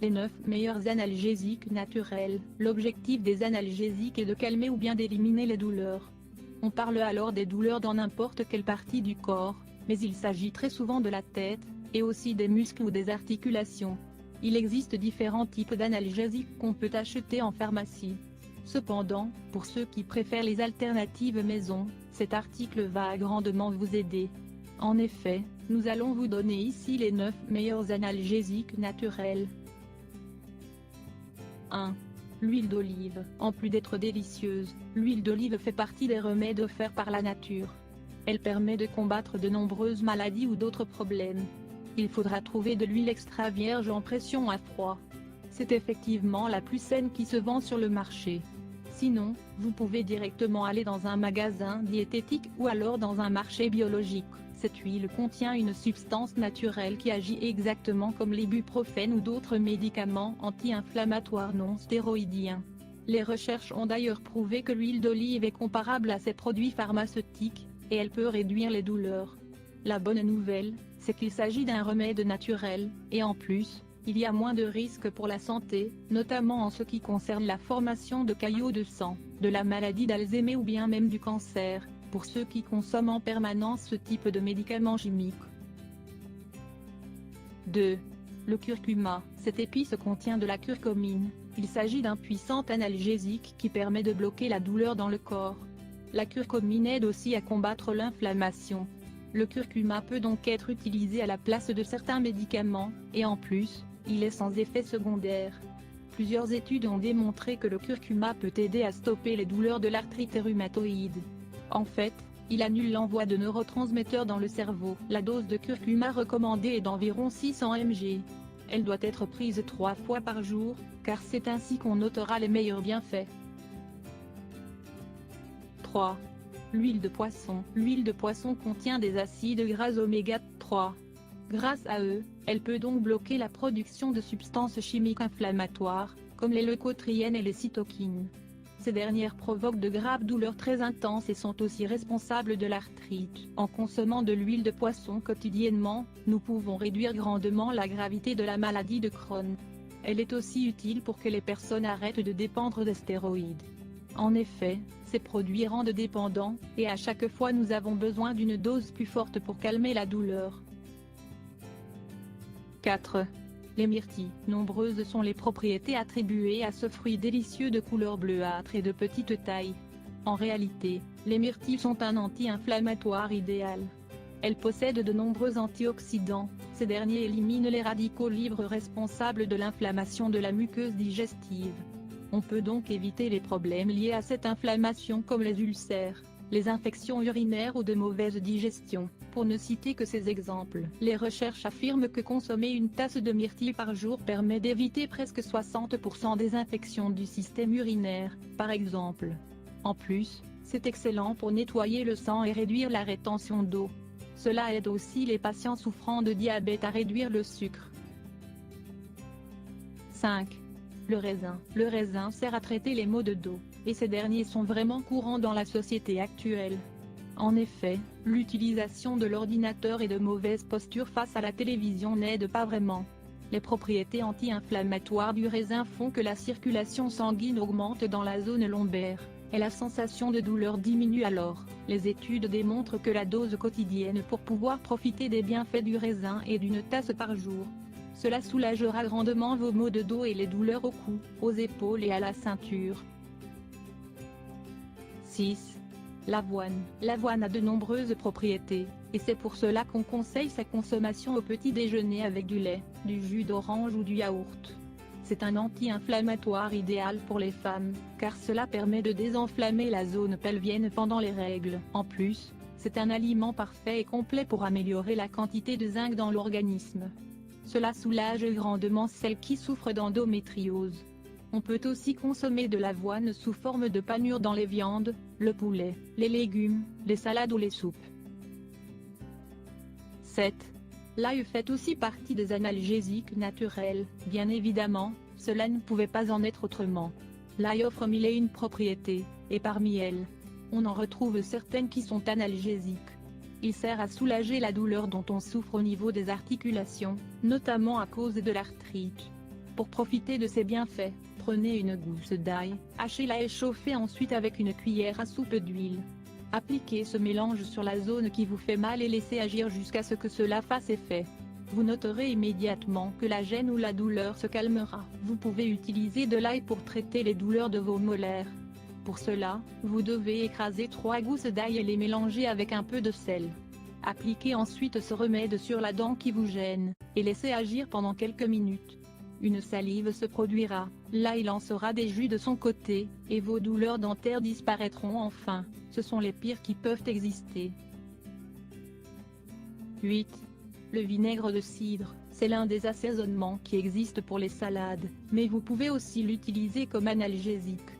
Les 9 meilleurs analgésiques naturels. L'objectif des analgésiques est de calmer ou bien d'éliminer les douleurs. On parle alors des douleurs dans n'importe quelle partie du corps, mais il s'agit très souvent de la tête, et aussi des muscles ou des articulations. Il existe différents types d'analgésiques qu'on peut acheter en pharmacie. Cependant, pour ceux qui préfèrent les alternatives maison, cet article va grandement vous aider. En effet, nous allons vous donner ici les 9 meilleurs analgésiques naturels. 1. L'huile d'olive. En plus d'être délicieuse, l'huile d'olive fait partie des remèdes offerts par la nature. Elle permet de combattre de nombreuses maladies ou d'autres problèmes. Il faudra trouver de l'huile extra vierge en pression à froid. C'est effectivement la plus saine qui se vend sur le marché. Sinon, vous pouvez directement aller dans un magasin diététique ou alors dans un marché biologique. Cette huile contient une substance naturelle qui agit exactement comme l'ibuprofène ou d'autres médicaments anti-inflammatoires non stéroïdiens. Les recherches ont d'ailleurs prouvé que l'huile d'olive est comparable à ces produits pharmaceutiques, et elle peut réduire les douleurs. La bonne nouvelle, c'est qu'il s'agit d'un remède naturel, et en plus, il y a moins de risques pour la santé, notamment en ce qui concerne la formation de caillots de sang, de la maladie d'Alzheimer ou bien même du cancer, pour ceux qui consomment en permanence ce type de médicaments chimiques. 2. Le curcuma. Cette épice contient de la curcumine. Il s'agit d'un puissant analgésique qui permet de bloquer la douleur dans le corps. La curcumine aide aussi à combattre l'inflammation. Le curcuma peut donc être utilisé à la place de certains médicaments, et en plus, il est sans effet secondaire. Plusieurs études ont démontré que le curcuma peut aider à stopper les douleurs de l'arthrite rhumatoïde. En fait, il annule l'envoi de neurotransmetteurs dans le cerveau. La dose de curcuma recommandée est d'environ 600 mg. Elle doit être prise 3 fois par jour, car c'est ainsi qu'on notera les meilleurs bienfaits. 3. L'huile de poisson. L'huile de poisson contient des acides gras oméga 3. Grâce à eux, elle peut donc bloquer la production de substances chimiques inflammatoires, comme les leucotriènes et les cytokines. Ces dernières provoquent de graves douleurs très intenses et sont aussi responsables de l'arthrite. En consommant de l'huile de poisson quotidiennement, nous pouvons réduire grandement la gravité de la maladie de Crohn. Elle est aussi utile pour que les personnes arrêtent de dépendre des stéroïdes. En effet, ces produits rendent dépendants, et à chaque fois nous avons besoin d'une dose plus forte pour calmer la douleur. 4. Les myrtilles. Nombreuses sont les propriétés attribuées à ce fruit délicieux de couleur bleuâtre et de petite taille. En réalité, les myrtilles sont un anti-inflammatoire idéal. Elles possèdent de nombreux antioxydants, ces derniers éliminent les radicaux libres responsables de l'inflammation de la muqueuse digestive. On peut donc éviter les problèmes liés à cette inflammation comme les ulcères, les infections urinaires ou de mauvaise digestion, pour ne citer que ces exemples. Les recherches affirment que consommer une tasse de myrtille par jour permet d'éviter presque 60% des infections du système urinaire, par exemple. En plus, c'est excellent pour nettoyer le sang et réduire la rétention d'eau. Cela aide aussi les patients souffrant de diabète à réduire le sucre. 5. Le raisin. Le raisin sert à traiter les maux de dos, et ces derniers sont vraiment courants dans la société actuelle. En effet, l'utilisation de l'ordinateur et de mauvaise posture face à la télévision n'aide pas vraiment. Les propriétés anti-inflammatoires du raisin font que la circulation sanguine augmente dans la zone lombaire, et la sensation de douleur diminue alors. Les études démontrent que la dose quotidienne pour pouvoir profiter des bienfaits du raisin est d'une tasse par jour. Cela soulagera grandement vos maux de dos et les douleurs au cou, aux épaules et à la ceinture. 6. L'avoine. L'avoine a de nombreuses propriétés, et c'est pour cela qu'on conseille sa consommation au petit déjeuner avec du lait, du jus d'orange ou du yaourt. C'est un anti-inflammatoire idéal pour les femmes, car cela permet de désenflammer la zone pelvienne pendant les règles. En plus, c'est un aliment parfait et complet pour améliorer la quantité de zinc dans l'organisme. Cela soulage grandement celles qui souffrent d'endométriose. On peut aussi consommer de l'avoine sous forme de panure dans les viandes, le poulet, les légumes, les salades ou les soupes. 7. L'ail fait aussi partie des analgésiques naturels, bien évidemment, cela ne pouvait pas en être autrement. L'ail offre 1001 propriétés, et parmi elles, on en retrouve certaines qui sont analgésiques. Il sert à soulager la douleur dont on souffre au niveau des articulations, notamment à cause de l'arthrite. Pour profiter de ses bienfaits, prenez une gousse d'ail, hachez-la et chauffez ensuite avec une cuillère à soupe d'huile. Appliquez ce mélange sur la zone qui vous fait mal et laissez agir jusqu'à ce que cela fasse effet. Vous noterez immédiatement que la gêne ou la douleur se calmera. Vous pouvez utiliser de l'ail pour traiter les douleurs de vos molaires. Pour cela, vous devez écraser 3 gousses d'ail et les mélanger avec un peu de sel. Appliquez ensuite ce remède sur la dent qui vous gêne, et laissez agir pendant quelques minutes. Une salive se produira, l'ail lancera des jus de son côté, et vos douleurs dentaires disparaîtront enfin. Ce sont les pires qui peuvent exister. 8. Le vinaigre de cidre, c'est l'un des assaisonnements qui existent pour les salades, mais vous pouvez aussi l'utiliser comme analgésique.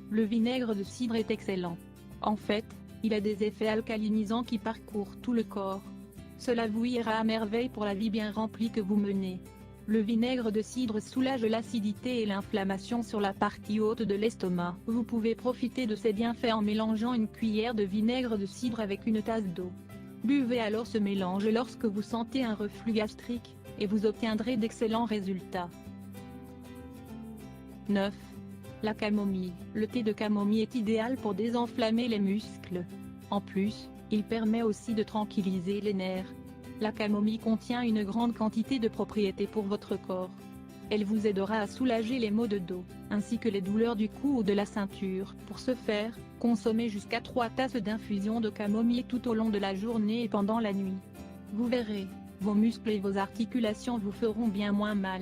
Le vinaigre de cidre est excellent. En fait, il a des effets alcalinisants qui parcourent tout le corps. Cela vous ira à merveille pour la vie bien remplie que vous menez. Le vinaigre de cidre soulage l'acidité et l'inflammation sur la partie haute de l'estomac. Vous pouvez profiter de ces bienfaits en mélangeant une cuillère de vinaigre de cidre avec une tasse d'eau. Buvez alors ce mélange lorsque vous sentez un reflux gastrique, et vous obtiendrez d'excellents résultats. 9. La camomille. Le thé de camomille est idéal pour désenflammer les muscles. En plus, il permet aussi de tranquilliser les nerfs. La camomille contient une grande quantité de propriétés pour votre corps. Elle vous aidera à soulager les maux de dos, ainsi que les douleurs du cou ou de la ceinture. Pour ce faire, consommez jusqu'à 3 tasses d'infusion de camomille tout au long de la journée et pendant la nuit. Vous verrez, vos muscles et vos articulations vous feront bien moins mal.